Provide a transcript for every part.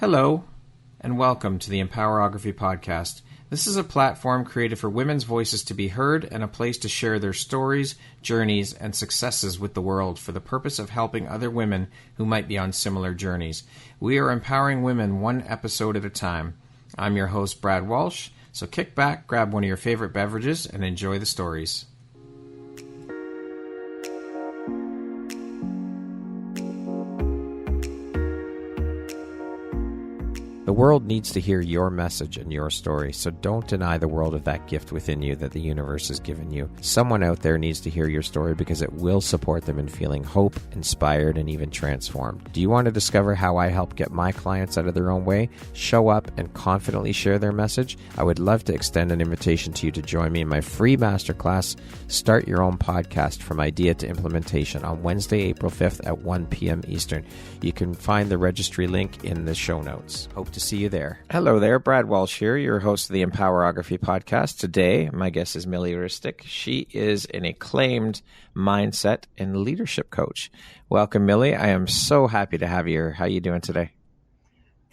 Hello, and welcome to the Empowerography Podcast. This is a platform created for women's voices to be heard and a place to share their stories, journeys, and successes with the world for the purpose of helping other women who might be on similar journeys. We are empowering women one episode at a time. I'm your host, Brad Walsh, so kick back, grab one of your favorite beverages, and enjoy the stories. The world needs to hear your message and your story, so don't deny the world of that gift within you that the universe has given you. Someone out there needs to hear your story because it will support them in feeling hope, inspired, and even transformed. Do you want to discover how I help get my clients out of their own way, show up, and confidently share their message? I would love to extend an invitation to you to join me in my free masterclass, Start Your Own Podcast from Idea to Implementation, on Wednesday, April 5th at 1 p.m. Eastern. You can find the registry link in the show notes. Hope to see you there. Hello there, Brad Walsh here, your host of the Empowerography Podcast. Today, my guest is Milica Ristic. She is an acclaimed mindset and leadership coach. Welcome, Mili. I am so happy to have you here. How are you doing today?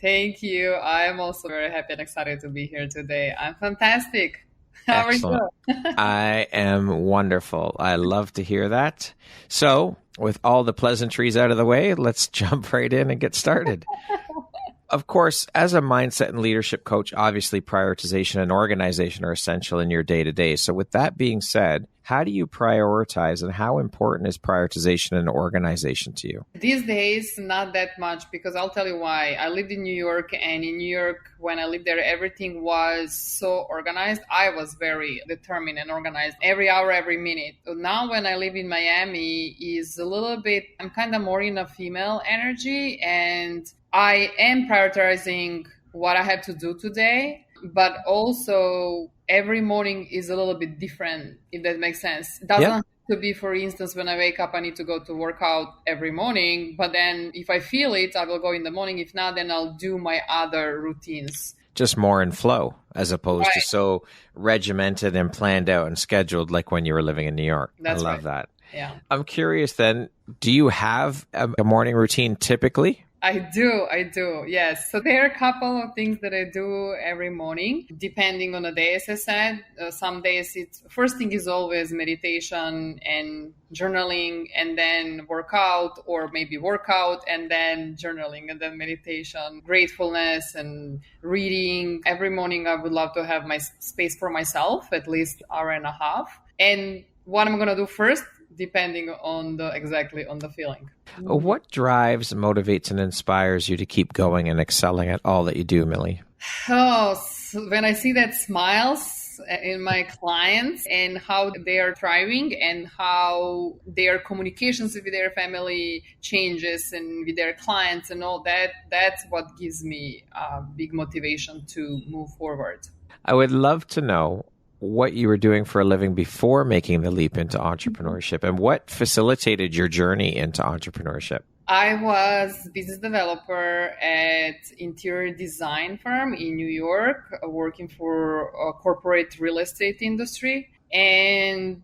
Thank you. I am also very happy and excited to be here today. I'm fantastic. How Excellent. are you? I am wonderful. I love to hear that. So, with all the pleasantries out of the way, let's jump right in and get started. Of course, as a mindset and leadership coach, obviously prioritization and organization are essential in your day-to-day. So with that being said, how do you prioritize and how important is prioritization and organization to you? These days, not that much, because I'll tell you why. I lived in New York, and in New York, when I lived there, everything was so organized. I was very determined and organized every hour, every minute. Now when I live in Miami, is a little bit, I'm kind of more in a female energy, and I am prioritizing what I have to do today, but also every morning is a little bit different, if that makes sense. It doesn't have to be, for instance, when I wake up, I need to go to work out every morning, but then if I feel it, I will go in the morning. If not, then I'll do my other routines. Just more in flow as opposed to so regimented and planned out and scheduled like when you were living in New York. That's I love that. Yeah. I'm curious then, do you have a morning routine typically? I do. Yes. So there are a couple of things that I do every morning, depending on the day, as I said. Some days first thing is always meditation and journaling, and then workout, or maybe workout and then journaling and then meditation, gratefulness and reading. Every morning I would love to have my space for myself, at least hour and a half. And what I'm going to do first, depending on the feeling. What drives, motivates, and inspires you to keep going and excelling at all that you do, Mili? So when I see that smiles in my clients and how they are thriving and how their communications with their family changes and with their clients and all that, that's what gives me a big motivation to move forward. I would love to know what you were doing for a living before making the leap into entrepreneurship and what facilitated your journey into entrepreneurship. I was business developer at interior design firm in New York, working for a corporate real estate industry. And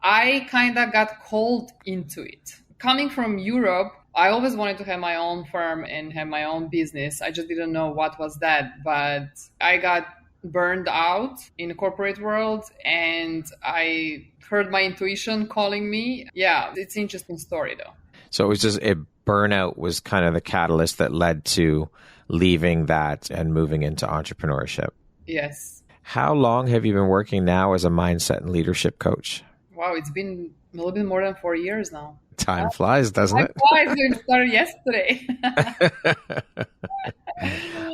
I kind of got called into it. Coming from Europe, I always wanted to have my own firm and have my own business. I just didn't know what was that, but I got burned out in the corporate world, and I heard my intuition calling me. Yeah, it's an interesting story though. So it was just burnout was kind of the catalyst that led to leaving that and moving into entrepreneurship. Yes. How long have you been working now as a mindset and leadership coach? Wow, it's been a little bit more than 4 years now. Time flies, doesn't it? Time flies. It started yesterday.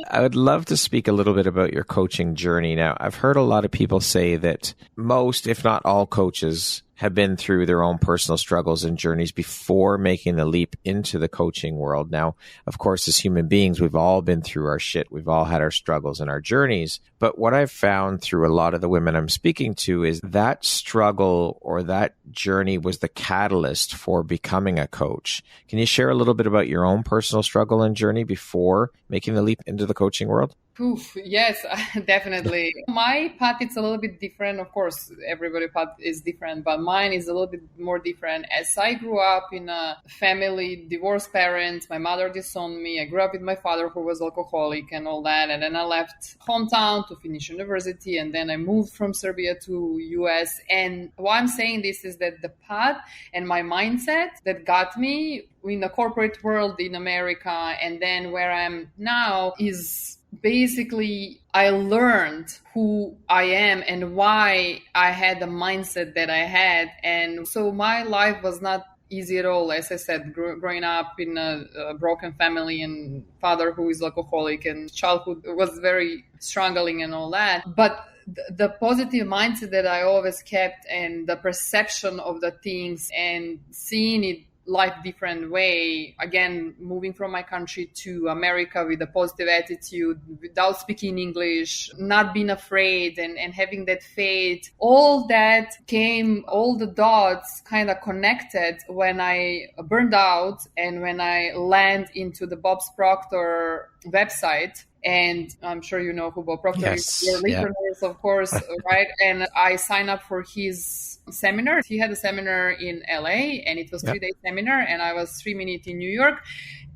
I would love to speak a little bit about your coaching journey. Now, I've heard a lot of people say that most, if not all, coaches have been through their own personal struggles and journeys before making the leap into the coaching world. Now, of course, as human beings, we've all been through our shit. We've all had our struggles and our journeys. But what I've found through a lot of the women I'm speaking to is that struggle or that journey was the catalyst for becoming a coach. Can you share a little bit about your own personal struggle and journey before making the leap into the coaching world? Oof, yes, definitely. My path is a little bit different. Of course, everybody's path is different, but mine is a little bit more different. As I grew up in a family, divorced parents, my mother disowned me. I grew up with my father who was alcoholic and all that. And then I left hometown to finish university. And then I moved from Serbia to US. And why I'm saying this is that the path and my mindset that got me in the corporate world in America and then where I am now is basically I learned who I am and why I had the mindset that I had. And so my life was not easy at all. As I said, growing up in a broken family and father who is alcoholic, and childhood was very struggling and all that. But the positive mindset that I always kept and the perception of the things and seeing it life different way, again moving from my country to America with a positive attitude, without speaking English, not being afraid and having that faith, all that came, all the dots kind of connected when I burned out and when I landed into the Bob's Proctor website. And I'm sure you know who Bob Proctor is, your listeners, of course, right? And I signed up for his seminar. He had a seminar in LA and it was 3-day seminar, and I was 3 minutes in New York.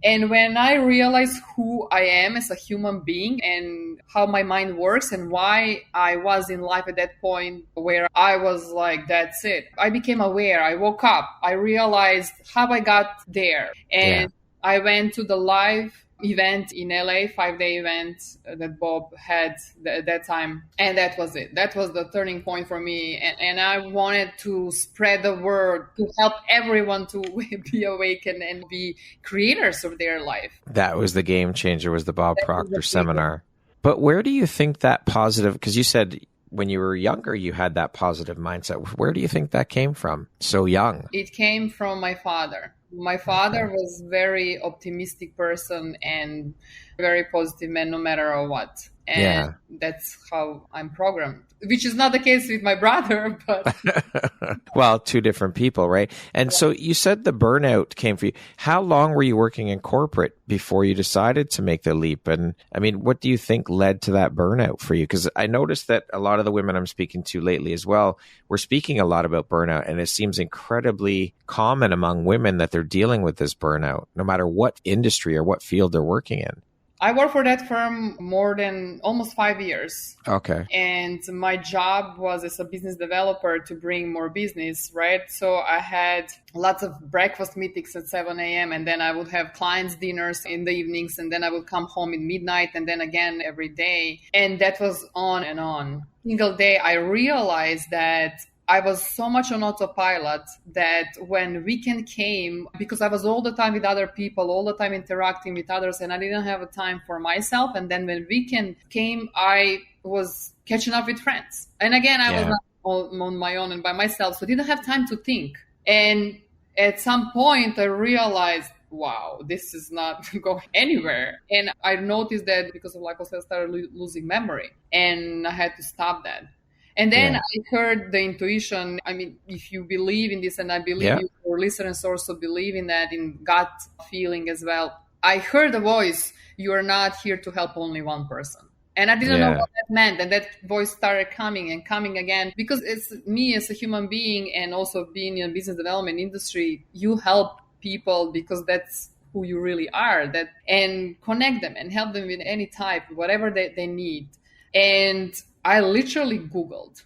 And when I realized who I am as a human being and how my mind works and why I was in life at that point where I was like, that's it. I became aware. I woke up. I realized how I got there. And I went to the live event in LA, 5-day event that Bob had at that time. And that was it. That was the turning point for me. And I wanted to spread the word to help everyone to be awakened and be creators of their life. That was the game changer, was the Bob Proctor seminar. But where do you think that positive, because you said when you were younger, you had that positive mindset. Where do you think that came from so young? It came from my father. My father was very optimistic person and very positive man, no matter what. And that's how I'm programmed, which is not the case with my brother, but well, two different people, right? And so you said the burnout came for you. How long were you working in corporate before you decided to make the leap? And I mean, what do you think led to that burnout for you? Because I noticed that a lot of the women I'm speaking to lately as well, we're speaking a lot about burnout, and it seems incredibly common among women that they're dealing with this burnout, no matter what industry or what field they're working in. I worked for that firm more than almost 5 years. Okay. And my job was as a business developer to bring more business, right? So I had lots of breakfast meetings at 7 a.m. and then I would have clients' dinners in the evenings, and then I would come home at midnight and then again every day. And that was on and on. Single day, I realized that I was so much on autopilot that when weekend came, because I was all the time with other people, all the time interacting with others, and I didn't have a time for myself. And then when weekend came, I was catching up with friends. And again, I was not on my own and by myself, so I didn't have time to think. And at some point, I realized, wow, this is not going anywhere. And I noticed that because of lack of self, I started losing memory, and I had to stop that. And then I heard the intuition. I mean, if you believe in this, and I believe your listeners also believe in that, in gut feeling as well. I heard a voice, you are not here to help only one person. And I didn't know what that meant. And that voice started coming and coming again, because it's me as a human being, and also being in the business development industry, you help people because that's who you really are, and connect them and help them with any type, whatever they need. And I literally Googled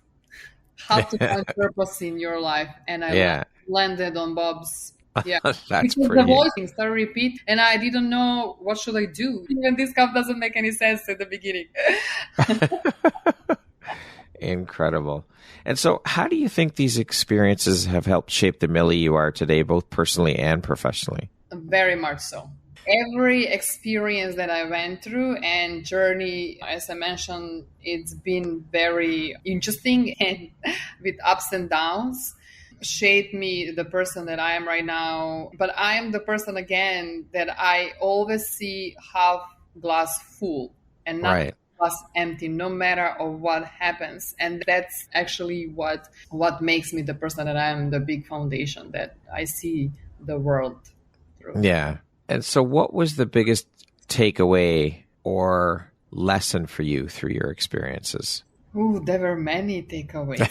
how to find purpose in your life, and I landed on Bob's. That's because pretty. The voice started repeat, and I didn't know what should I do. Even this stuff doesn't make any sense at the beginning. Incredible. And so, how do you think these experiences have helped shape the Mili you are today, both personally and professionally? Very much so. Every experience that I went through and journey, as I mentioned, it's been very interesting and with ups and downs, shaped me the person that I am right now. But I am the person, again, that I always see half glass full and not glass empty, no matter of what happens. And that's actually what makes me the person that I am, the big foundation that I see the world through. Yeah. And so what was the biggest takeaway or lesson for you through your experiences? Ooh, there were many takeaways.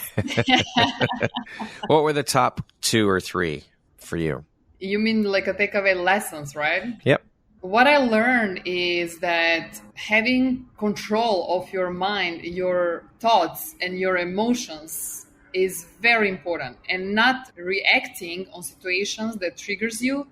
What were the top 2 or 3 for you? You mean like a takeaway lessons, right? Yep. What I learned is that having control of your mind, your thoughts, and your emotions is very important, and not reacting on situations that triggers you,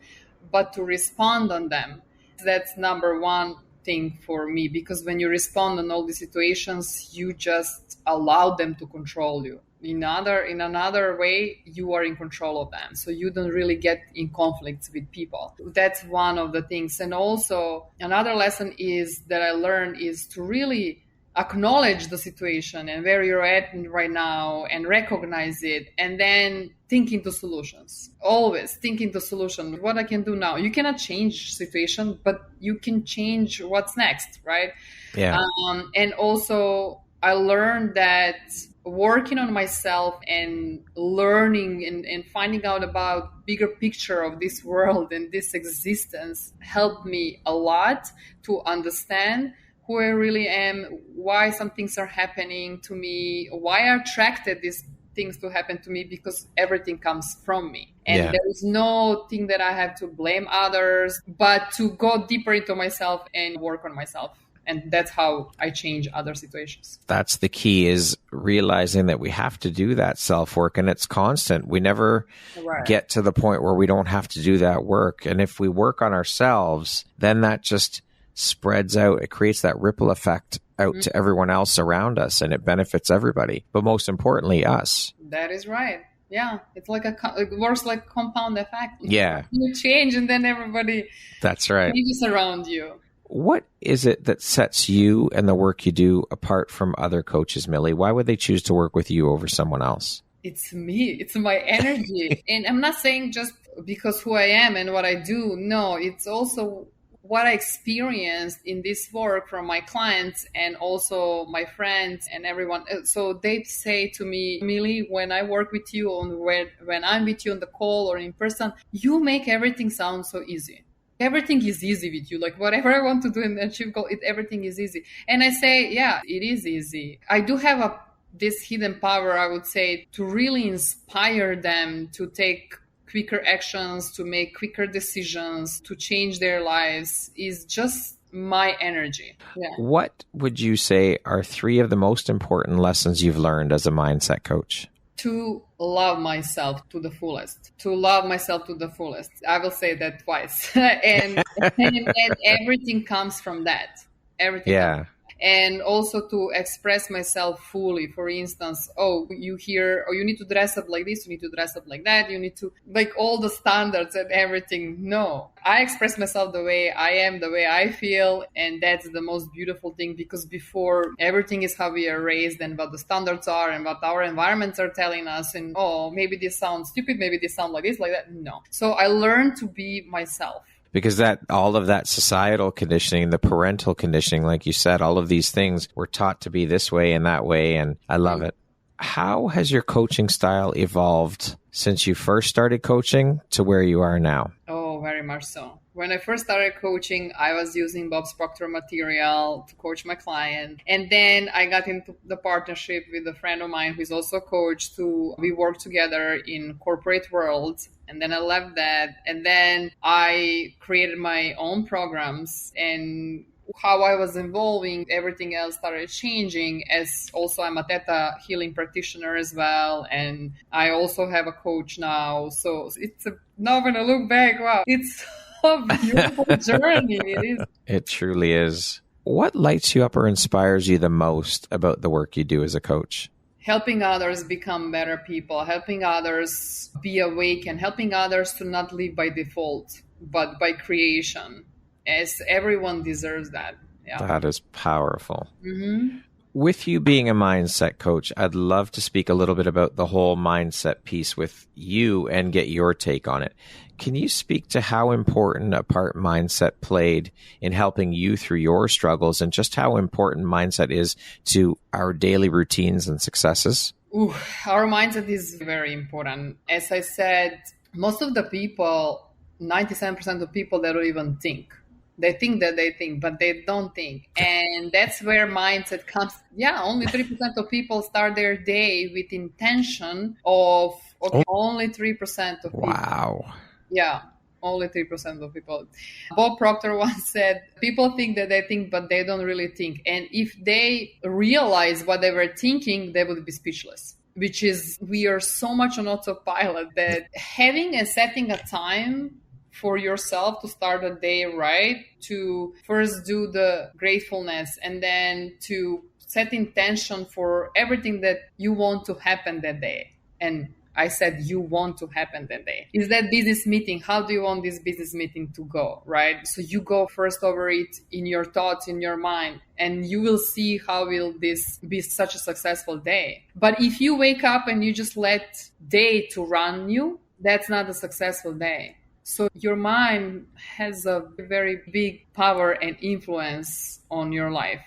but to respond on them. That's number one thing for me, because when you respond on all the situations, you just allow them to control you. In another way, you are in control of them, so you don't really get in conflicts with people. That's one of the things. And also another lesson is that I learned is to really acknowledge the situation and where you're at right now and recognize it, and then think into solutions. Always think into solution. What I can do now. You cannot change situation, but you can change what's next, right? Yeah. And also I learned that working on myself and learning and finding out about bigger picture of this world and this existence helped me a lot to understand who I really am, why some things are happening to me, why I attracted these things to happen to me, because everything comes from me. And there is no thing that I have to blame others, but to go deeper into myself and work on myself. And that's how I change other situations. That's the key, is realizing that we have to do that self-work, and it's constant. We never get to the point where we don't have to do that work. And if we work on ourselves, then that just spreads out. It creates that ripple effect out to everyone else around us, and it benefits everybody, but most importantly, us. That is right. Yeah. It's like it works like compound effect. Yeah. You change and then everybody That's right. changes around you. What is it that sets you and the work you do apart from other coaches, Mili? Why would they choose to work with you over someone else? It's me. It's my energy. And I'm not saying just because who I am and what I do. No, it's also what I experienced in this work from my clients and also my friends and everyone. So they say to me, Mili, when I work with you, when I'm with you on the call or in person, you make everything sound so easy. Everything is easy with you. Like whatever I want to do and achieve goal, everything is easy. And I say, yeah, it is easy. I do have this hidden power, I would say, to really inspire them to take quicker actions, to make quicker decisions, to change their lives, is just my energy. Yeah. What would you say are 3 of the most important lessons you've learned as a mindset coach? To love myself to the fullest. To love myself to the fullest. I will say that twice. and everything comes from that. Everything. Yeah. And also to express myself fully. For instance, you need to dress up like this, you need to dress up like that, you need to, like, all the standards and everything. No, I express myself the way I am, the way I feel. And that's the most beautiful thing, because before, everything is how we are raised and what the standards are and what our environments are telling us. And, maybe this sounds stupid, maybe this sounds like this, like that. No. So I learned to be myself. Because all of that societal conditioning, the parental conditioning, like you said, all of these things, we're taught to be this way and that way, and I love it. How has your coaching style evolved since you first started coaching to where you are now? Oh, very much so. When I first started coaching, I was using Bob's Proctor material to coach my client. And then I got into the partnership with a friend of mine who is also a coach. We worked together in corporate world. And then I left that. And then I created my own programs, and how I was evolving, everything else started changing, as also I'm a Theta healing practitioner as well. And I also have a coach now. So now when I look back, wow, it's a beautiful journey. It is. It truly is. What lights you up or inspires you the most about the work you do as a coach? Helping others become better people, helping others be awake, and helping others to not live by default, but by creation, as everyone deserves that. Yeah. That is powerful. Mm-hmm. With you being a mindset coach, I'd love to speak a little bit about the whole mindset piece with you and get your take on it. Can you speak to how important a part mindset played in helping you through your struggles, and just how important mindset is to our daily routines and successes? Our mindset is very important. As I said, most of the people, 97% of people, they don't even think. They think that they think, but they don't think. And that's where mindset comes. Yeah, only 3% of people start their day with intention of, okay, only 3% of people. Wow. Yeah, only 3% of people. Bob Proctor once said, people think that they think, but they don't really think. And if they realize what they were thinking, they would be speechless. Which is, we are so much on autopilot that having and setting a time for yourself to start a day right, to first do the gratefulness and then to set intention for everything that you want to happen that day. And I said, you want to happen that day. Is that business meeting? How do you want this business meeting to go, right? So you go first over it in your thoughts, in your mind, and you will see how will this be such a successful day. But if you wake up and you just let day to run you, that's not a successful day. So your mind has a very big power and influence on your life.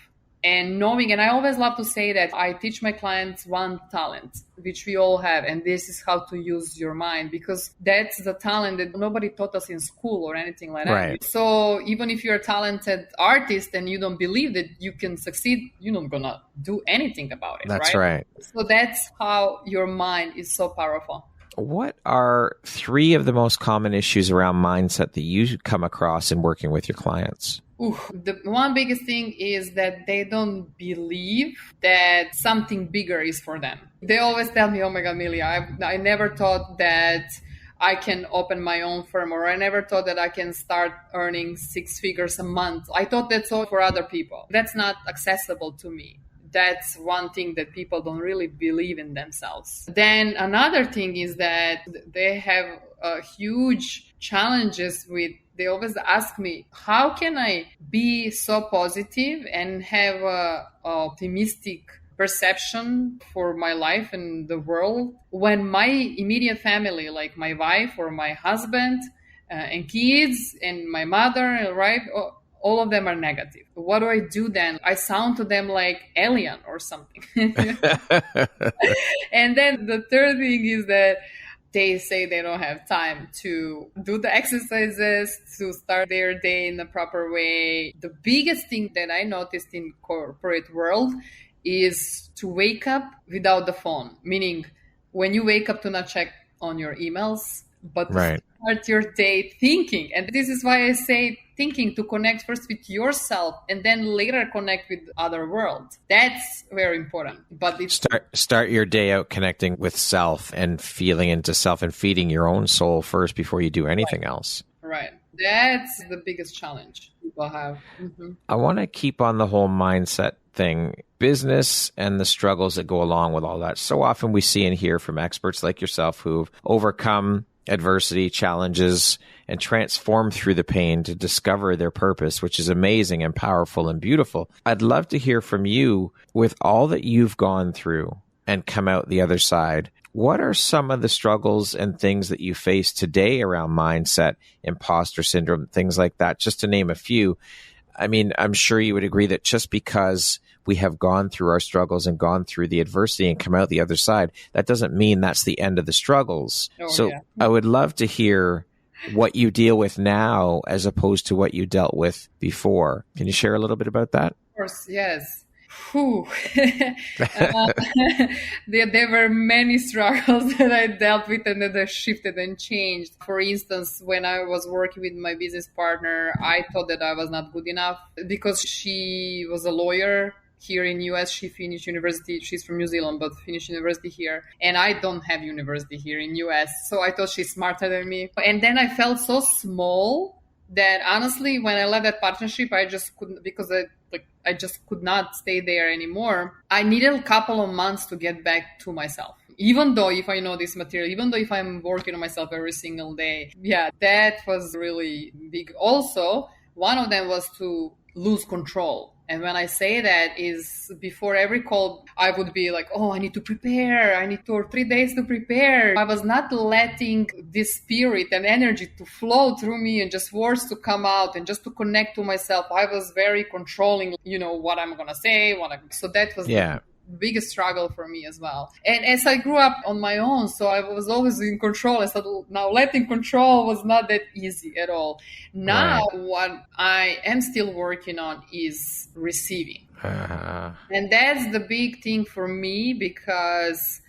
And knowing, and I always love to say that I teach my clients one talent, which we all have, and this is how to use your mind, because that's the talent that nobody taught us in school or anything like that. Right. So even if you're a talented artist and you don't believe that you can succeed, you're not gonna do anything about it. That's right. So that's how your mind is so powerful. What are 3 of the most common issues around mindset that you come across in working with your clients? The one biggest thing is that they don't believe that something bigger is for them. They always tell me, oh my God, Mili, I never thought that I can open my own firm, or I never thought that I can start earning 6 figures a month. I thought that's all for other people. That's not accessible to me. That's one thing that people don't really believe in themselves. Then another thing is that they have huge challenges with, they always ask me, how can I be so positive and have a optimistic perception for my life and the world when my immediate family, like my wife or my husband and kids and my mother, right? All of them are negative. What do I do then? I sound to them like alien or something. And then the third thing is that they say they don't have time to do the exercises, to start their day in the proper way. The biggest thing that I noticed in corporate world is to wake up without the phone. Meaning when you wake up, to not check on your emails, but to start your day thinking. And this is why I say thinking, to connect first with yourself and then later connect with other world. That's very important. But it's start your day out connecting with self and feeling into self and feeding your own soul first before you do anything else. Right. That's the biggest challenge people have. Mm-hmm. I want to keep on the whole mindset thing, business and the struggles that go along with all that. So often we see and hear from experts like yourself who've overcome adversity, challenges, and transform through the pain to discover their purpose, which is amazing and powerful and beautiful. I'd love to hear from you, with all that you've gone through and come out the other side. What are some of the struggles and things that you face today around mindset, imposter syndrome, things like that, just to name a few? I mean, I'm sure you would agree that just because we have gone through our struggles and gone through the adversity and come out the other side, that doesn't mean that's the end of the struggles. I would love to hear what you deal with now as opposed to what you dealt with before. Can you share a little bit about that? Of course, yes. There were many struggles that I dealt with and that I shifted and changed. For instance, when I was working with my business partner, I thought that I was not good enough because she was a lawyer here in US. She finished university. She's from New Zealand, but finished university here. And I don't have university here in US. So I thought she's smarter than me. And then I felt so small that honestly, when I left that partnership, I just couldn't, because I just could not stay there anymore. I needed a couple of months to get back to myself. Even though if I know this material, even though if I'm working on myself every single day. Yeah, that was really big. Also, one of them was to lose control. And when I say that is before every call, I would be like, oh, I need to prepare. I need 2 or 3 days to prepare. I was not letting this spirit and energy to flow through me and just words to come out and just to connect to myself. I was very controlling, what I'm going to say. So that was biggest struggle for me as well. And as I grew up on my own, so I was always in control. And so now letting control was not that easy at all. Now, what I am still working on is receiving. And that's the big thing for me, because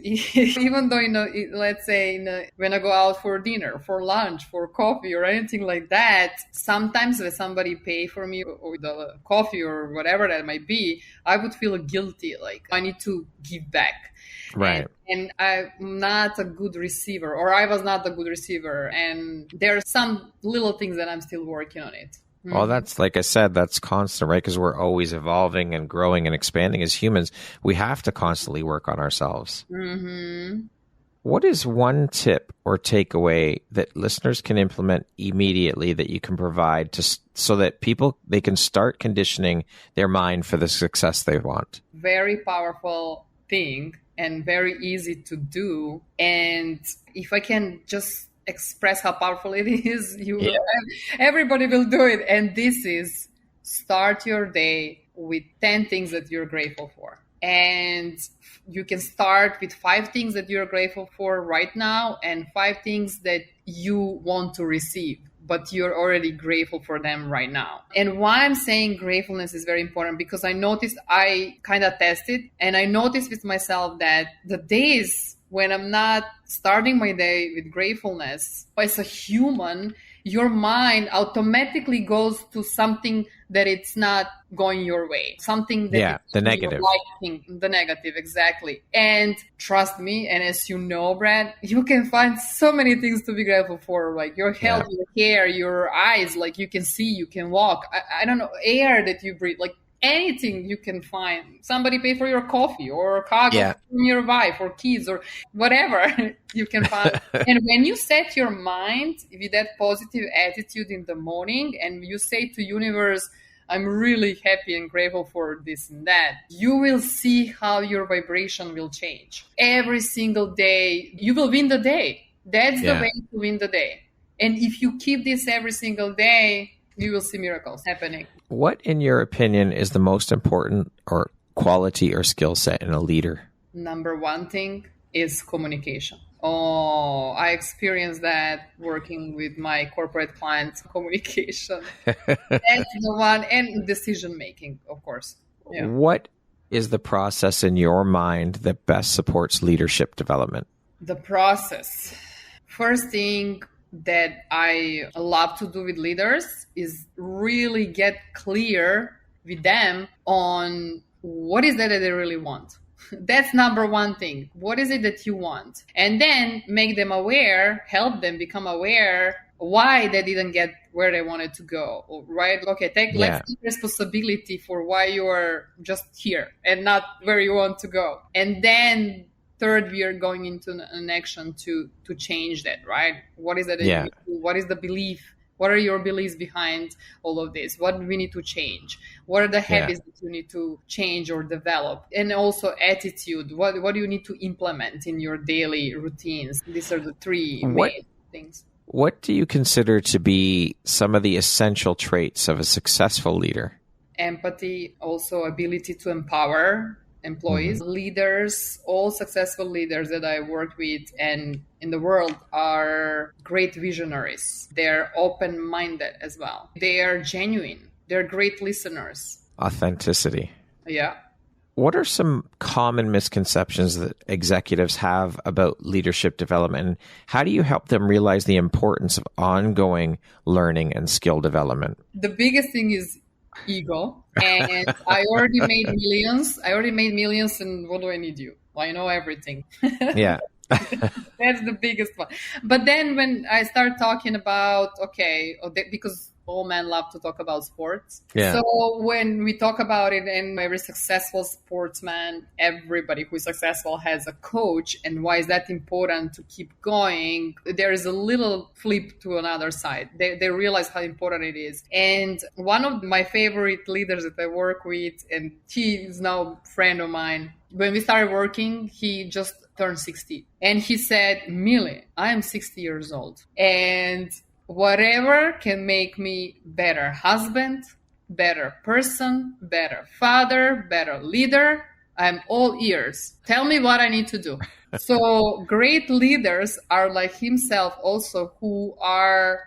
even though, let's say when I go out for dinner, for lunch, for coffee or anything like that, sometimes when somebody pay for me or the coffee or whatever that might be, I would feel guilty, like I need to give back. Right. And I'm not a good receiver, or I was not a good receiver. And there are some little things that I'm still working on it. Well, that's, like I said, that's constant, right? Because we're always evolving and growing and expanding as humans. We have to constantly work on ourselves. Mm-hmm. What is one tip or takeaway that listeners can implement immediately that you can provide so that they can start conditioning their mind for the success they want? Very powerful thing and very easy to do. And if I can just express how powerful it is, everybody will do it. And this is, start your day with 10 things that you're grateful for. And you can start with 5 things that you're grateful for right now and 5 things that you want to receive, but you're already grateful for them right now. And why I'm saying gratefulness is very important, because I kind of tested, and I noticed with myself that the days when I'm not starting my day with gratefulness, as a human, your mind automatically goes to something that it's not going your way. Something that the negative. The negative, exactly. And trust me, and as you know, Brad, you can find so many things to be grateful for, like your health, your hair, your eyes, like you can see, you can walk. I don't know, air that you breathe, like anything you can find. Somebody pay for your coffee or a cargo from your wife or kids or whatever you can find. And when you set your mind with that positive attitude in the morning and you say to universe, I'm really happy and grateful for this and that, you will see how your vibration will change. Every single day, you will win the day. That's the way to win the day. And if you keep this every single day, you will see miracles happening. What, in your opinion, is the most important or quality or skill set in a leader? Number one thing is communication. Oh, I experienced that working with my corporate clients. Communication. That's the one. And decision making, of course. Yeah. What is the process in your mind that best supports leadership development? The process. First thing that I love to do with leaders is really get clear with them on what is that they really want. That's number one thing. What is it that you want? And then make them aware, help them become aware why they didn't get where they wanted to go, right? Okay, let's take responsibility for why you are just here and not where you want to go. And then third, we are going into an action to change that, right? What is that? What is the belief? What are your beliefs behind all of this? What do we need to change? What are the habits that you need to change or develop? And also attitude. What do you need to implement in your daily routines? These are the 3 main things. What do you consider to be some of the essential traits of a successful leader? Empathy, also ability to empower employees, leaders. All successful leaders that I work with and in the world are great visionaries. They're open-minded as well. They are genuine. They're great listeners. Authenticity. Yeah. What are some common misconceptions that executives have about leadership development? And how do you help them realize the importance of ongoing learning and skill development? The biggest thing is ego. And I already made millions. And what do I need you? Well, I know everything. Yeah. That's the biggest one. But then when I start talking about, because all men love to talk about sports. Yeah. So when we talk about it, and every successful sportsman, everybody who is successful has a coach. And why is that important to keep going? There is a little flip to another side. They realize how important it is. And one of my favorite leaders that I work with, and he is now a friend of mine, when we started working, he just turned 60. And he said, Mili, I am 60 years old. And whatever can make me better husband, better person, better father, better leader, I'm all ears. Tell me what I need to do. So great leaders are like himself also, who are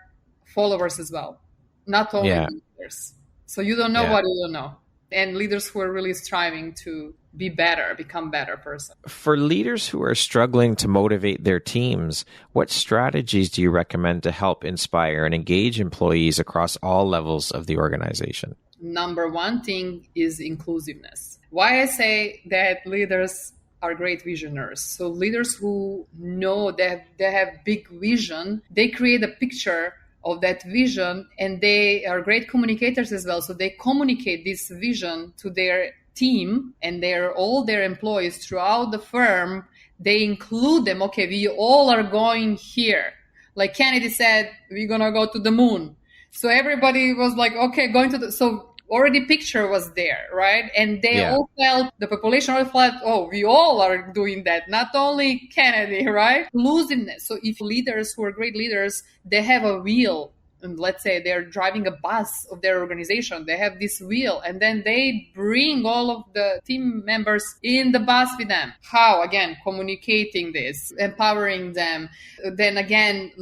followers as well, not only leaders. So you don't know what you don't know. And leaders who are really striving to be better, become better person. For leaders who are struggling to motivate their teams, what strategies do you recommend to help inspire and engage employees across all levels of the organization? Number one thing is inclusiveness. Why I say that leaders are great visionaries. So leaders who know that they have big vision, they create a picture of that vision, and they are great communicators as well. So they communicate this vision to their team and all their employees throughout the firm. They include them. Okay, we all are going here. Like Kennedy said, we're going to go to the moon. So everybody was like, okay, so already picture was there, right? And they all felt, the population all felt, oh, we all are doing that, not only Kennedy, right? Inclusiveness. So if leaders who are great leaders, they have a wheel, and let's say they're driving a bus of their organization, they have this wheel, and then they bring all of the team members in the bus with them. How? Again, communicating this, empowering them. Then again,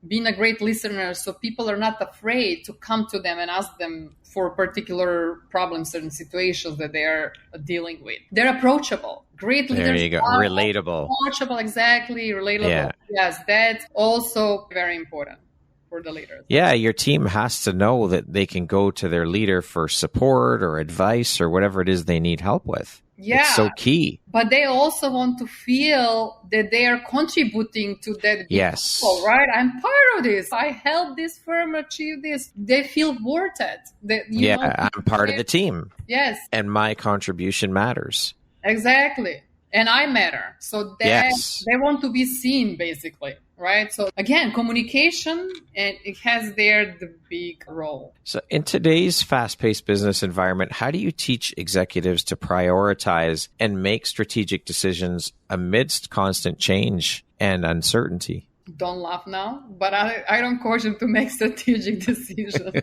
being a great listener, so people are not afraid to come to them and ask them for particular problems and situations that they are dealing with. They're approachable. Great leaders. There you go. Relatable. Approachable, exactly. Relatable. Yeah. Yes, that's also very important for the leaders. Yeah, your team has to know that they can go to their leader for support or advice or whatever it is they need help with. Yeah. It's so key. But they also want to feel that they are contributing to that. Yes. People, right? I'm part of this. I helped this firm achieve this. They feel worth it. I'm part of the team. Yes. And my contribution matters. Exactly. And I matter. So they want to be seen, basically. Right. So again, communication, and it has the big role. So in today's fast-paced business environment, how do you teach executives to prioritize and make strategic decisions amidst constant change and uncertainty? Don't laugh now, but I don't coach them to make strategic decisions.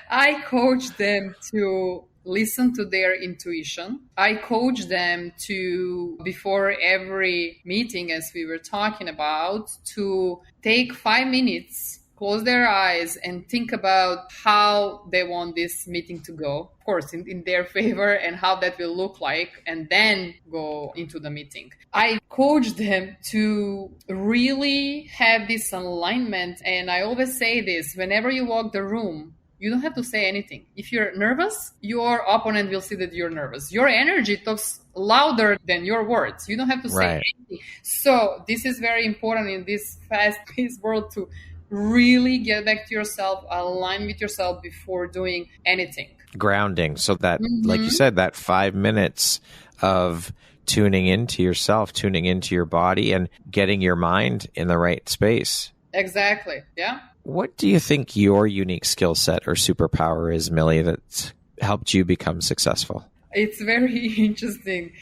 I coach them to listen to their intuition. I coach them to, before every meeting, as we were talking about, to take 5 minutes, close their eyes, and think about how they want this meeting to go, of course, in their favor, and how that will look like, and then go into the meeting. I coach them to really have this alignment, and I always say this, whenever you walk the room, you don't have to say anything. If you're nervous, your opponent will see that you're nervous. Your energy talks louder than your words. You don't have to say anything. So this is very important in this fast-paced world, to really get back to yourself, align with yourself before doing anything. Grounding. So that, like you said, that 5 minutes of tuning into yourself, tuning into your body, and getting your mind in the right space. Exactly. Yeah. What do you think your unique skill set or superpower is, Mili, that's helped you become successful? It's very interesting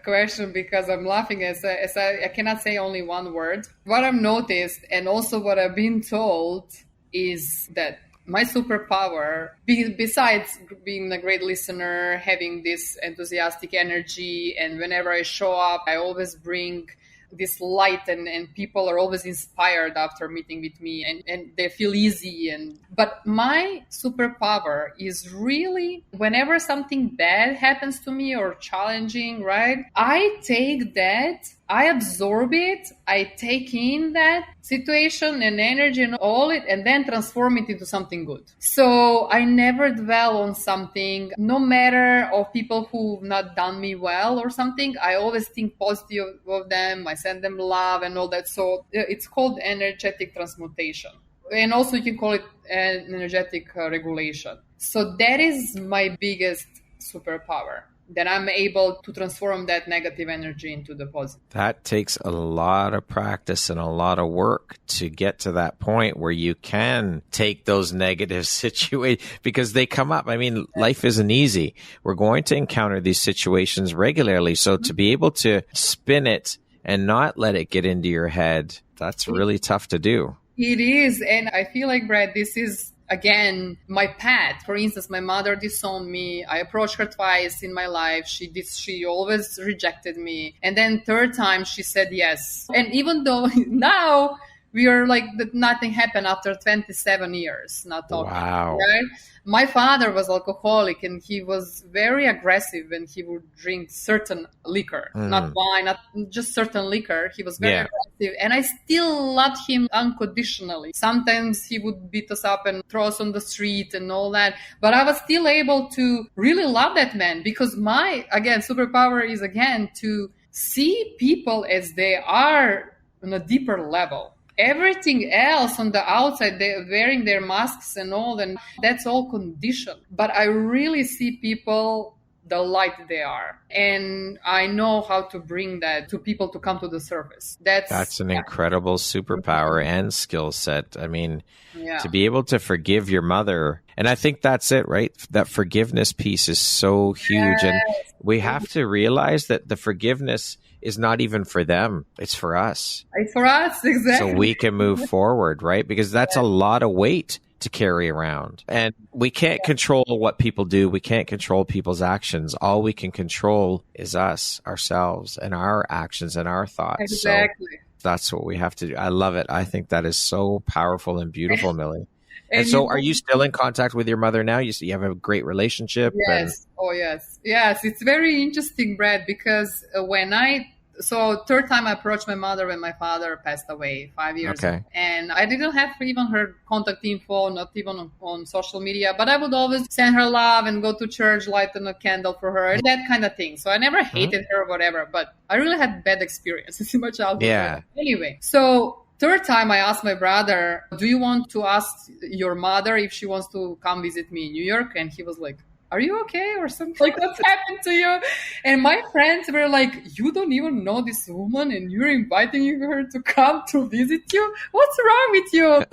question, because I'm laughing as I cannot say only one word. What I've noticed, and also what I've been told, is that my superpower, besides being a great listener, having this enthusiastic energy, and whenever I show up, I always bring this light, and people are always inspired after meeting with me, and they feel easy. But my superpower is really, whenever something bad happens to me or challenging, right? I take that, I absorb it, I take in that situation and energy and all it, and then transform it into something good. So I never dwell on something, no matter of people who've not done me well or something. I always think positive of them. I send them love and all that. So it's called energetic transmutation. And also you can call it an energetic regulation. So that is my biggest superpower, that I'm able to transform that negative energy into the positive. That takes a lot of practice and a lot of work to get to that point where you can take those negative situations, because they come up. I mean, life isn't easy. We're going to encounter these situations regularly. So to be able to spin it and not let it get into your head, that's really tough to do. It is. And I feel like, Brad, this is again, my path. For instance, my mother disowned me. I approached her twice in my life. She always rejected me. And then third time she said yes. And even though now we are like that nothing happened after 27 years not talking. Wow. Right? My father was alcoholic and he was very aggressive and he would drink certain liquor, not wine, not just certain liquor. He was very aggressive and I still loved him unconditionally. Sometimes he would beat us up and throw us on the street and all that. But I was still able to really love that man because my, again, superpower is again to see people as they are on a deeper level. Everything else on the outside, they're wearing their masks and all, and that's all conditioned. But I really see people the light they are. And I know how to bring that to people to come to the surface. That's an incredible superpower and skill set. I mean, to be able to forgive your mother. And I think that's it, right? That forgiveness piece is so huge. And we have to realize that the forgiveness is not even for them. It's for us. It's for us, exactly. So we can move forward, right? Because that's a lot of weight to carry around. And we can't control what people do. We can't control people's actions. All we can control is us, ourselves, and our actions and our thoughts. Exactly. So that's what we have to do. I love it. I think that is so powerful and beautiful, Mili. And so are you still in contact with your mother now? You have a great relationship? Yes. Oh, yes. Yes. It's very interesting, Brad, because third time I approached my mother when my father passed away 5 years ago. And I didn't have even her contact info, not even on social media, but I would always send her love and go to church, light a candle for her, and that kind of thing. So I never hated her or whatever, but I really had bad experiences in my childhood. Yeah. Anyway, so third time I asked my brother, do you want to ask your mother if she wants to come visit me in New York? And he was like, are you okay? Or something like, what's happened to you? And my friends were like, you don't even know this woman and you're inviting her to come to visit you? What's wrong with you?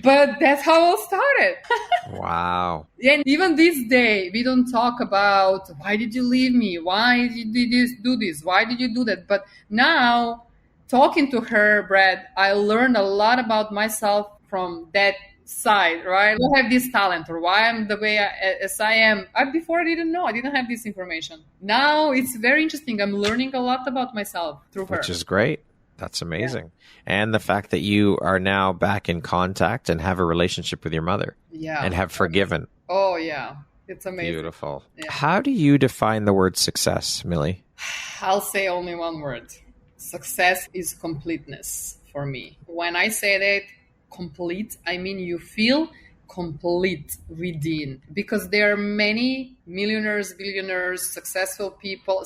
But that's how it all started. Wow. And even this day, we don't talk about why did you leave me? Why did you do this? Why did you do that? But now, talking to her, Brad, I learned a lot about myself from that side, right? I have this talent or why I'm the way as I am. Before I didn't know. I didn't have this information. Now it's very interesting. I'm learning a lot about myself through her. Which is great. That's amazing. Yeah. And the fact that you are now back in contact and have a relationship with your mother. Yeah. And have forgiven. Oh, yeah. It's amazing. Beautiful. Yeah. How do you define the word success, Mili? I'll say only one word. Success is completeness for me. When I say that, complete, I mean you feel complete within, because there are many millionaires, billionaires, successful people,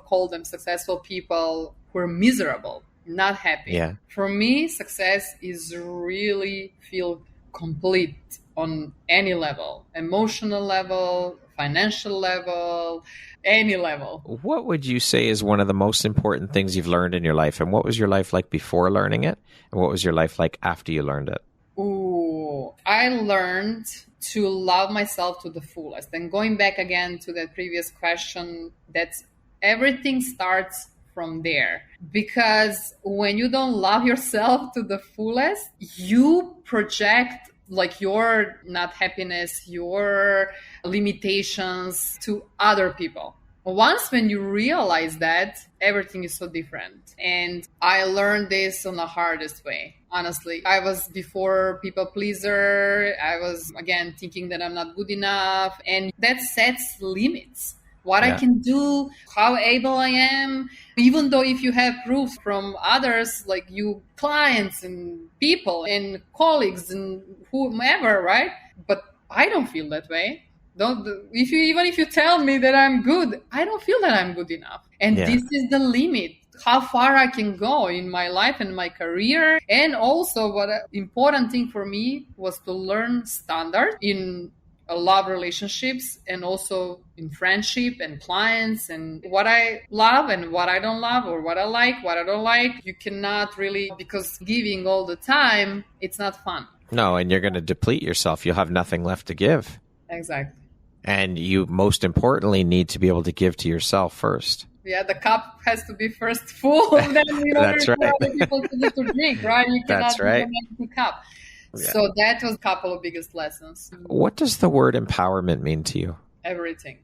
call them successful people who are miserable, not happy. Yeah. For me, success is really feel complete on any level, emotional level, financial level, any level. What would you say is one of the most important things you've learned in your life? And what was your life like before learning it? And what was your life like after you learned it? Ooh, I learned to love myself to the fullest. And going back again to that previous question, that's everything starts from there. Because when you don't love yourself to the fullest, you project like your not happiness, your limitations to other people. Once when you realize that, everything is so different. And I learned this on the hardest way. Honestly, I was before people pleaser. I was, again, thinking that I'm not good enough. And that sets limits. What I can do, how able I am. Even though if you have proof from others, like you clients and people and colleagues and whomever, right? But I don't feel that way. If you tell me that I'm good, I don't feel that I'm good enough. And this is the limit, how far I can go in my life and my career. And also what important thing for me was to learn standard in love relationships and also in friendship and clients and what I love and what I don't love, or what I like, what I don't like. You cannot really, because giving all the time, it's not fun. No, and you're going to deplete yourself. You'll have nothing left to give. Exactly. And you most importantly need to be able to give to yourself first. Yeah, the cup has to be first full, and then That's for right. other people to drink, right? You cannot That's right. give an empty cup. Yeah. So that was a couple of biggest lessons. What does the word empowerment mean to you? Everything.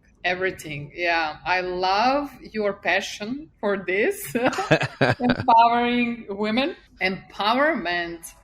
Yeah. I love your passion for this, empowering women. Empowerment.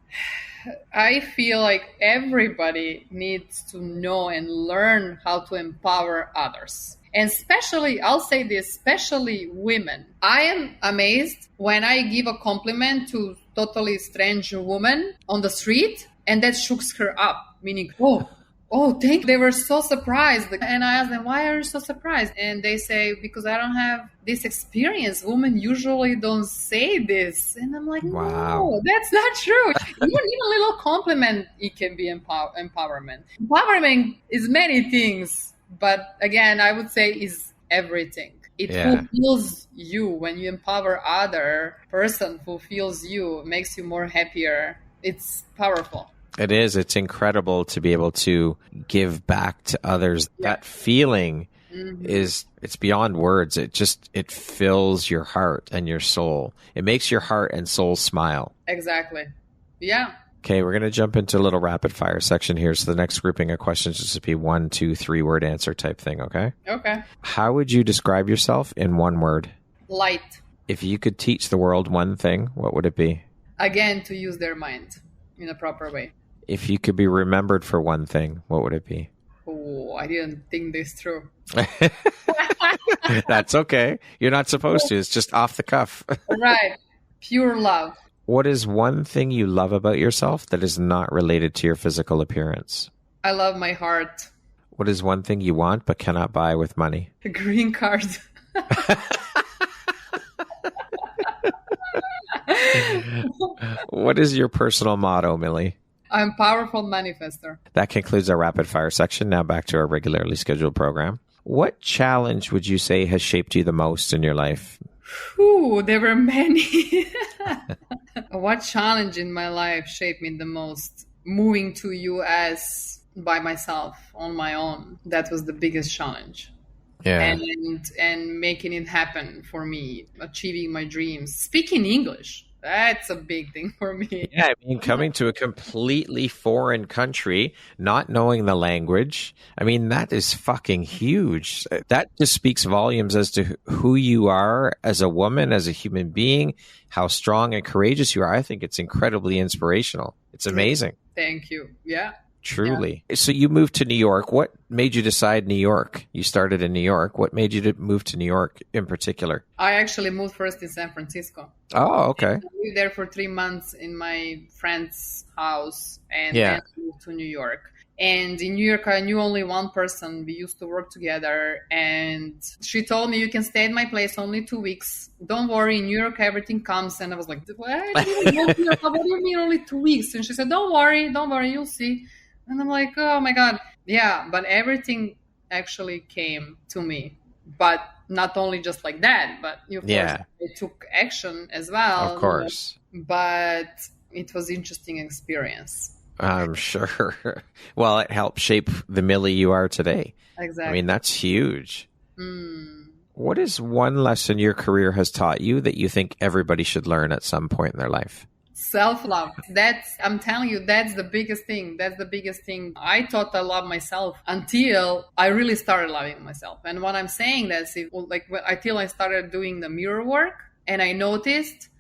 I feel like everybody needs to know and learn how to empower others. And especially, I'll say this, especially women. I am amazed when I give a compliment to totally strange woman on the street and that shooks her up, meaning, thank you. They were so surprised. And I asked them, why are you so surprised? And they say, because I don't have this experience. Women usually don't say this. And I'm like, no, that's not true. Even a little compliment, it can be empowerment. Empowerment is many things. But again, I would say is everything. It fulfills you. When you empower other person, fulfills you, makes you more happier. It's powerful. It is. It's incredible to be able to give back to others. Yeah. That feeling it's beyond words. It fills your heart and your soul. It makes your heart and soul smile. Exactly. Yeah. Okay, we're going to jump into a little rapid fire section here. So the next grouping of questions is to be 1, 2, 3 word answer type thing. Okay. Okay. How would you describe yourself in one word? Light. If you could teach the world one thing, what would it be? Again, to use their mind in a proper way. If you could be remembered for one thing, what would it be? Oh, I didn't think this through. That's okay. You're not supposed to. It's just off the cuff. Right. Pure love. What is one thing you love about yourself that is not related to your physical appearance? I love my heart. What is one thing you want but cannot buy with money? A green card. What is your personal motto, Mili? I'm a powerful manifester. That concludes our rapid fire section. Now back to our regularly scheduled program. What challenge would you say has shaped you the most in your life? There were many. What challenge in my life shaped me the most? Moving to US by myself, on my own. That was the biggest challenge. Yeah. And making it happen for me, achieving my dreams, speaking English. That's a big thing for me. Yeah, I mean, coming to a completely foreign country, not knowing the language, I mean, that is fucking huge. That just speaks volumes as to who you are as a woman, as a human being, how strong and courageous you are. I think it's incredibly inspirational. It's amazing. Thank you. Yeah. Truly. Yeah. So you moved to New York. What made you decide New York? You started in New York. What made you to move to New York in particular? I actually moved first in San Francisco. Oh, okay. I lived there for 3 months in my friend's house and then moved to New York. And in New York, I knew only one person. We used to work together. And she told me, you can stay at my place only 2 weeks. Don't worry, in New York, everything comes. And I was like, what? What do you mean only 2 weeks? And she said, don't worry, you'll see. And I'm like, oh my God. Yeah, but everything actually came to me. But not only just like that, but of course, it took action as well. Of course. But it was interesting experience. I'm sure. Well, it helped shape the Mili you are today. Exactly. I mean, that's huge. What is one lesson your career has taught you that you think everybody should learn at some point in their life? Self-love. I'm telling you, that's the biggest thing. I thought I loved myself until I really started loving myself. And what I'm saying is, until I started doing the mirror work and I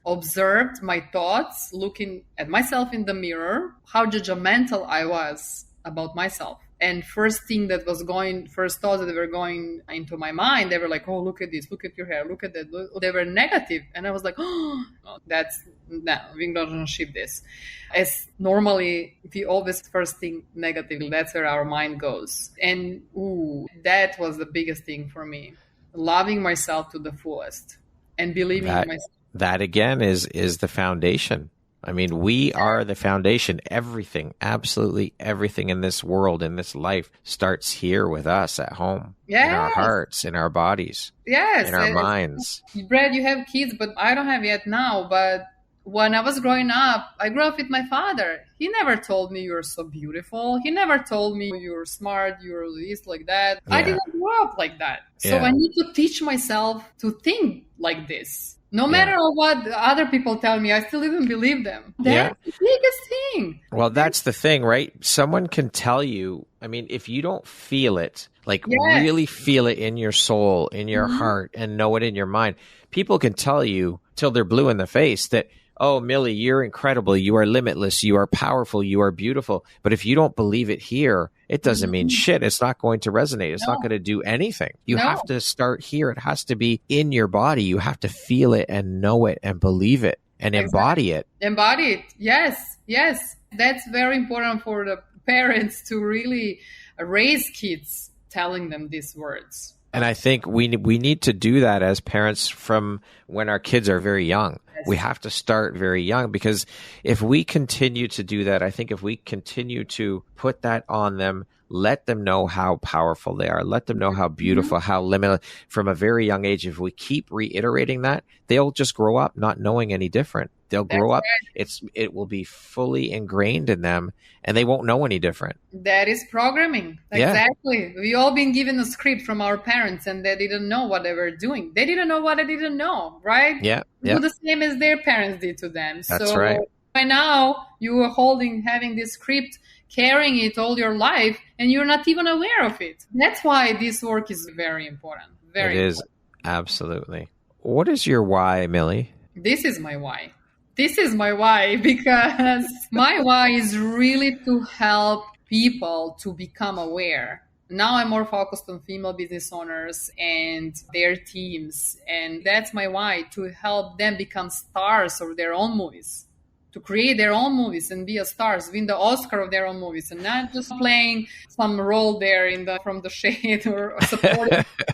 observed my thoughts, looking at myself in the mirror, how judgmental I was about myself. And first thoughts that were going into my mind, they were like, oh, look at this, look at your hair, look at that. They were negative. And I was like, we don't ship this. As normally, we always first think negatively. That's where our mind goes. And that was the biggest thing for me. Loving myself to the fullest and believing in myself. That again is the foundation. I mean, we are the foundation. Everything, absolutely everything in this world, in this life, starts here with us at home. Yes. In our hearts, in our bodies. Yes. In our minds. Brad, you have kids, but I don't have yet now. But when I was growing up, I grew up with my father. He never told me you're so beautiful. He never told me you're smart, you're this, like that. I didn't grow up like that. So I need to teach myself to think like this. No matter what other people tell me, I still even believe them. That's the biggest thing. Well, that's the thing, right? Someone can tell you, I mean, if you don't feel it, like really feel it in your soul, in your heart, and know it in your mind, people can tell you till they're blue in the face that, oh, Mili, you're incredible. You are limitless. You are powerful. You are beautiful. But if you don't believe it here, it doesn't mean shit. It's not going to resonate. It's not going to do anything. You have to start here. It has to be in your body. You have to feel it and know it and believe it and embody it. Embody it. Yes. Yes. That's very important for the parents to really raise kids telling them these words. And I think we need to do that as parents from when our kids are very young. Yes. We have to start very young, because if we continue to do that, I think if we continue to put that on them, let them know how powerful they are, let them know how beautiful, how limitless from a very young age. If we keep reiterating that, they'll just grow up not knowing any different. They'll grow up. It will be fully ingrained in them, and they won't know any different. That is programming. Exactly. We all been given a script from our parents, and they didn't know what they were doing. They didn't know what they didn't know, right? Do the same as their parents did to them. That's right. By now, you are having this script, carrying it all your life, and you're not even aware of it. That's why this work is very important. It is, absolutely. What is your why, Mili? This is my why. This is my why, because my why is really to help people to become aware. Now I'm more focused on female business owners and their teams. And that's my why, to help them become stars of their own movies, to create their own movies and be a stars, win the Oscar of their own movies, and not just playing some role there from the shade or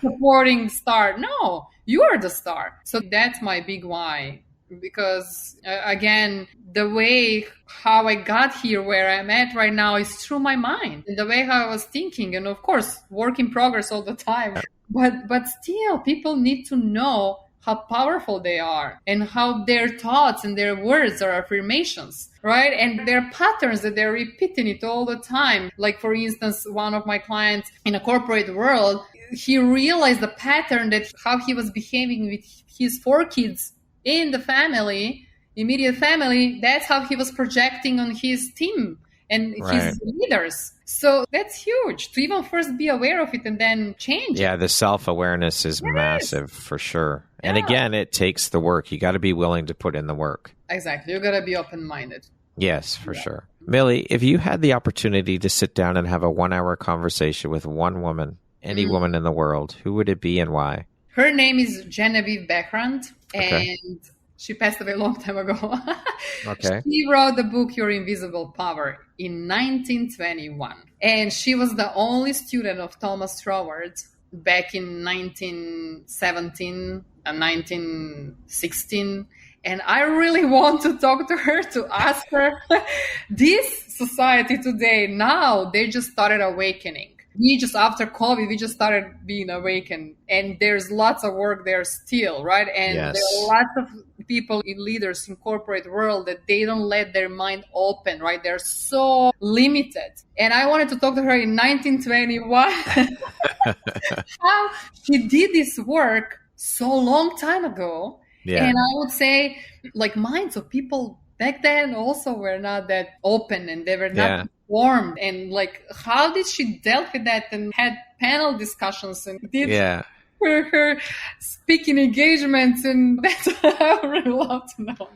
supporting star. No, you are the star. So that's my big why. Because again, the way how I got here where I'm at right now is through my mind, and the way how I was thinking, and of course, work in progress all the time. But still, people need to know how powerful they are and how their thoughts and their words are affirmations, right? And their patterns that they're repeating it all the time. Like, for instance, one of my clients in a corporate world, he realized the pattern that how he was behaving with his 4 kids in the family, immediate family. That's how he was projecting on his team and his leaders. So that's huge, to even first be aware of it and then change it. Yeah, the self-awareness is massive for sure. And again, it takes the work. You got to be willing to put in the work. Exactly. You got to be open-minded. Yes, for sure. Mili, if you had the opportunity to sit down and have a 1-hour conversation with one woman, any woman in the world, who would it be and why? Her name is Genevieve Beckrand, and she passed away a long time ago. She wrote the book, Your Invisible Power, in 1921. And she was the only student of Thomas Troward back in 1917 and 1916. And I really want to talk to her, to ask her, this society today, now they just started awakening. After COVID, we just started being awakened, and there's lots of work there still, right? And there are lots of people in leaders in corporate world that they don't let their mind open, right? They're so limited. And I wanted to talk to her in 1921, how she did this work so long time ago. Yeah. And I would say, like, minds of people back then also were not that open, and they were not warmed. And like, how did she deal with that and had panel discussions and did her speaking engagements? And that's what I would really love to know.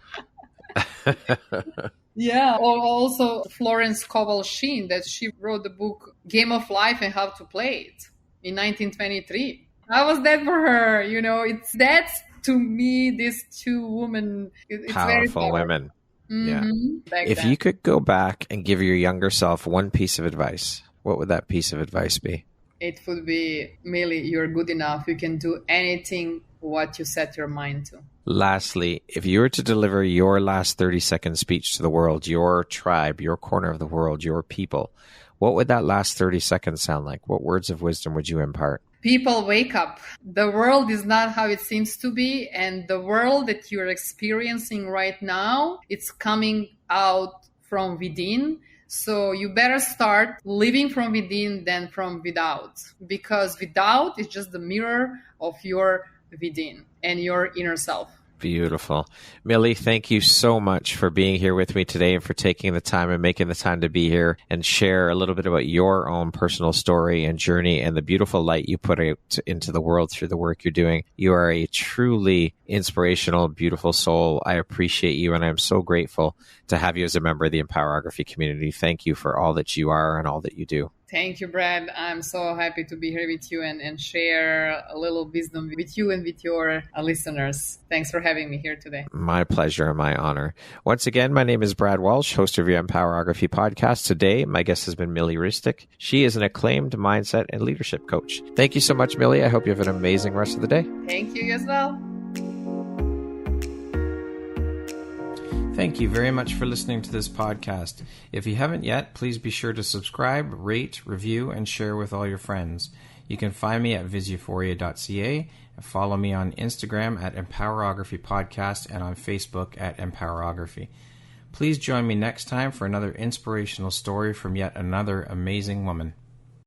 Also Florence Scovel Sheen, that she wrote the book Game of Life and How to Play It in 1923. How was that for her? You know, that's, to me, these 2 women, it's very powerful women. If you could go back and give your younger self one piece of advice, what would that piece of advice be? It would be, Mili, you're good enough. You can do anything what you set your mind to. Lastly, if you were to deliver your last 30-second speech to the world, your tribe, your corner of the world, your people, what would that last 30 seconds sound like? What words of wisdom would you impart? People, wake up. The world is not how it seems to be. And the world that you're experiencing right now, it's coming out from within. So you better start living from within than from without. Because without is just the mirror of your within and your inner self. Beautiful. Mili, thank you so much for being here with me today and for taking the time and making the time to be here and share a little bit about your own personal story and journey and the beautiful light you put out into the world through the work you're doing. You are a truly inspirational, beautiful soul. I appreciate you, and I'm so grateful to have you as a member of the Empowerography community. Thank you for all that you are and all that you do. Thank you, Brad. I'm so happy to be here with you and share a little wisdom with you and with your listeners. Thanks for having me here today. My pleasure and my honor. Once again, my name is Brad Walsh, host of your Empowerography Podcast. Today, my guest has been Milica Ristic. She is an acclaimed mindset and leadership coach. Thank you so much, Mili. I hope you have an amazing rest of the day. Thank you as well. Thank you very much for listening to this podcast. If you haven't yet, please be sure to subscribe, rate, review, and share with all your friends. You can find me at visuphoria.ca and follow me on Instagram at Empowerography Podcast and on Facebook at Empowerography. Please join me next time for another inspirational story from yet another amazing woman.